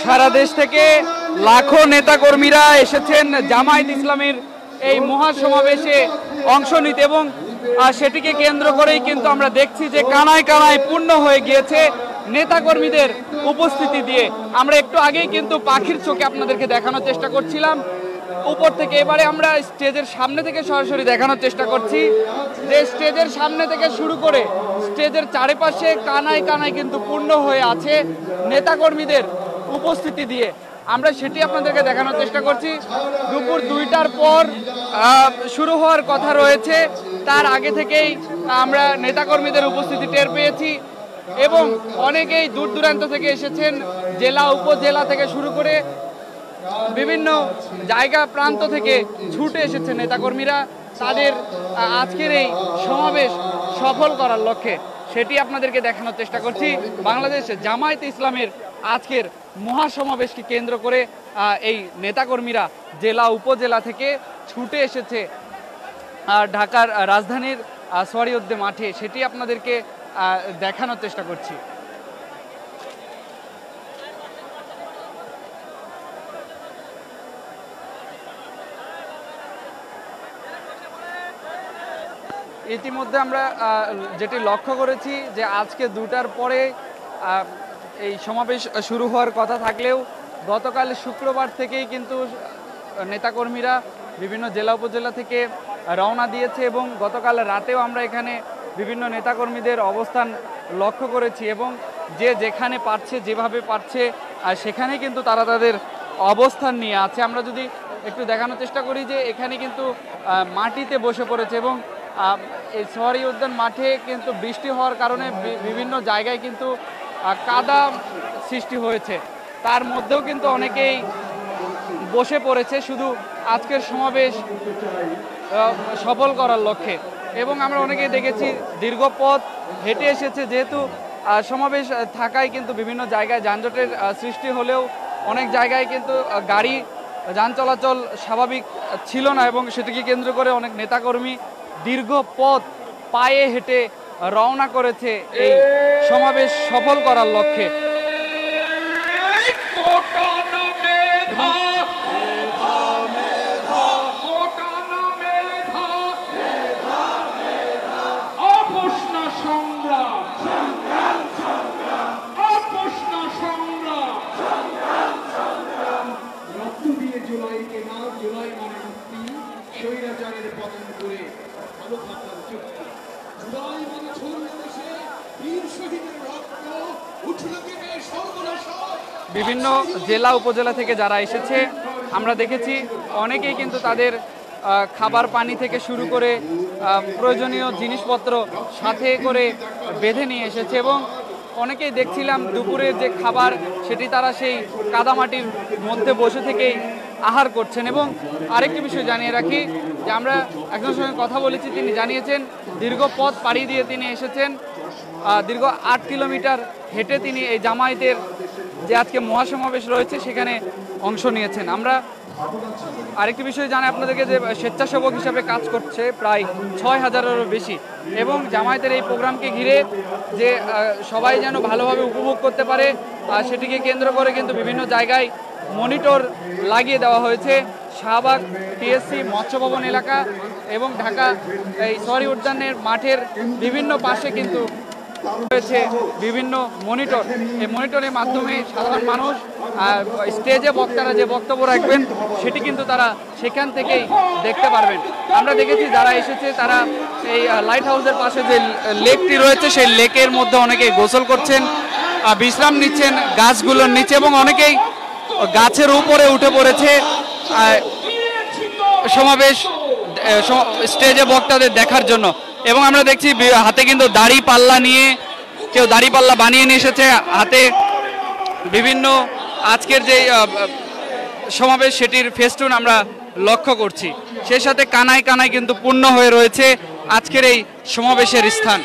সারা দেশ থেকে লাখো নেতাকর্মীরা এসেছেন জামায়াত ইসলামের এই মহাসমাবেশে অংশ নিতে এবং সেটিকে কেন্দ্র করেই কিন্তু আমরা দেখছি যে কানায় কানায় পূর্ণ হয়ে গিয়েছে নেতাকর্মীদের উপস্থিতি দিয়ে। আমরা একটু আগেই কিন্তু পাখির চোখে আপনাদেরকে দেখানোর চেষ্টা করছিলাম উপর থেকে, এবারে আমরা স্টেজের সামনে থেকে সরাসরি দেখানোর চেষ্টা করছি যে স্টেজের সামনে থেকে শুরু করে স্টেজের চারিপাশে কানায় কানায় কিন্তু পূর্ণ হয়ে আছে নেতাকর্মীদের উপস্থিতি দিয়ে। আমরা সেটি আপনাদেরকে দেখানোর চেষ্টা করছি। দুপুর 2টার পর শুরু হওয়ার কথা রয়েছে, তার আগে থেকেই আমরা নেতাকর্মীদের উপস্থিতি টের পেয়েছি এবং অনেকেই দূর দূরান্ত থেকে এসেছেন, জেলা উপজেলা থেকে শুরু করে বিভিন্ন জায়গা প্রান্ত থেকে ছুটে এসেছে নেতাকর্মীরা তাদের আজকের এই সমাবেশ সফল করার লক্ষ্যে। সেটি আপনাদেরকে দেখানোর চেষ্টা করছি। বাংলাদেশ জামায়াত ইসলামের আজকের মহাসমাবেশকে কেন্দ্র করে এই নেতাকর্মীরা জেলা উপজেলা থেকে ছুটে এসেছে ঢাকার রাজধানীর সোহরাওয়ার্দী মাঠে, সেটি আপনাদেরকে দেখানোর চেষ্টা করছি। ইতিমধ্যে আমরা যেটি লক্ষ্য করেছি যে আজকে 2টার পরে এই সমাবেশ শুরু হওয়ার কথা থাকলেও গতকাল শুক্রবার থেকেই কিন্তু নেতাকর্মীরা বিভিন্ন জেলা উপজেলা থেকে রওনা দিয়েছে এবং গতকাল রাতেও আমরা এখানে বিভিন্ন নেতাকর্মীদের অবস্থান লক্ষ্য করেছি এবং যে যেখানে পারছে যেভাবে পারছে সেখানে কিন্তু তারা তাদের অবস্থান নিয়ে আছে। আমরা যদি একটু দেখানোর চেষ্টা করি যে এখানে কিন্তু মাটিতে বসে পড়েছে এবং এই সোহরাওয়ার্দী উদ্যান মাঠে কিন্তু বৃষ্টি হওয়ার কারণে বিভিন্ন জায়গায় কিন্তু কাদা সৃষ্টি হয়েছে, তার মধ্যেও কিন্তু অনেকেই বসে পড়েছে শুধু আজকের সমাবেশ সফল করার লক্ষ্যে। এবং আমরা অনেকেই দেখেছি দীর্ঘ পথ হেঁটে এসেছে, যেহেতু সমাবেশ থাকায় কিন্তু বিভিন্ন জায়গায় যানজটের সৃষ্টি হলেও অনেক জায়গায় কিন্তু গাড়ি যান চলাচল স্বাভাবিক ছিল না এবং সেটিকে কেন্দ্র করে অনেক নেতাকর্মী দীর্ঘ পথ পায়ে হেঁটে রওনা করেছে এই সমাবেশ সফল করার লক্ষ্যে। বিভিন্ন জেলা উপজেলা থেকে যারা এসেছে আমরা দেখেছি অনেকেই কিন্তু তাদের খাবার পানি থেকে শুরু করে প্রয়োজনীয় জিনিসপত্র সাথে করে বেঁধে নিয়ে এসেছে এবং অনেকেই দেখছিলাম দুপুরের যে খাবার সেটি তারা সেই কাদামাটির মধ্যে বসে থেকেই আহার করছেন। এবং আরেকটি বিষয় জানিয়ে রাখি যে আমরা একজনের সঙ্গে কথা বলেছি, তিনি জানিয়েছেন দীর্ঘ পথ পাড়ি দিয়ে তিনি এসেছেন, দীর্ঘ 8 কিলোমিটার হেঁটে তিনি এই জামায়াতের যে আজকে মহাসমাবেশ রয়েছে সেখানে অংশ নিয়েছেন। আমরা আরেকটি বিষয় জানাই আপনাদেরকে যে স্বেচ্ছাসেবক হিসাবে কাজ করছে প্রায় 6000-এরও বেশি এবং জামায়াতের এই প্রোগ্রামকে ঘিরে যে সবাই যেন ভালোভাবে উপভোগ করতে পারে সেটিকে কেন্দ্র করে কিন্তু বিভিন্ন জায়গায় মনিটর লাগিয়ে দেওয়া হয়েছে। শাহবাগ, টিএসসি, মৎস্য ভবন এলাকা এবং ঢাকা এই সোহরাওয়ার্দী উদ্যানের মাঠের বিভিন্ন পাশে কিন্তু রয়েছে বিভিন্ন মনিটর। এই মনিটরের মাধ্যমে সাধারণ মানুষ স্টেজে বক্তারা যে বক্তব্য রাখবেন সেটি কিন্তু তারা সেখান থেকেই দেখতে পারবেন। আমরা দেখেছি যারা এসেছে তারা এই লাইট হাউসের পাশে যে লেকটি রয়েছে সেই লেকের মধ্যে অনেকেই গোসল করছেন, বিশ্রাম নিচ্ছেন গাছগুলোর নিচে এবং অনেকেই গাছের উপরে উঠে পড়েছে সমাবেশ স্টেজে বক্তাদের দেখার জন্য। এবং আমরা দেখছি হাতে কিন্তু দাড়ি পাল্লা নিয়ে কেউ দাড়ি পাল্লা বানিয়ে নিয়ে এসেছে, হাতে বিভিন্ন আজকের যে সমাবেশ সেটির ফেস্টুন আমরা লক্ষ্য করছি। সেই সাথে কানায় কানায় কিন্তু পূর্ণ হয়ে রয়েছে আজকের এই সমাবেশের স্থান।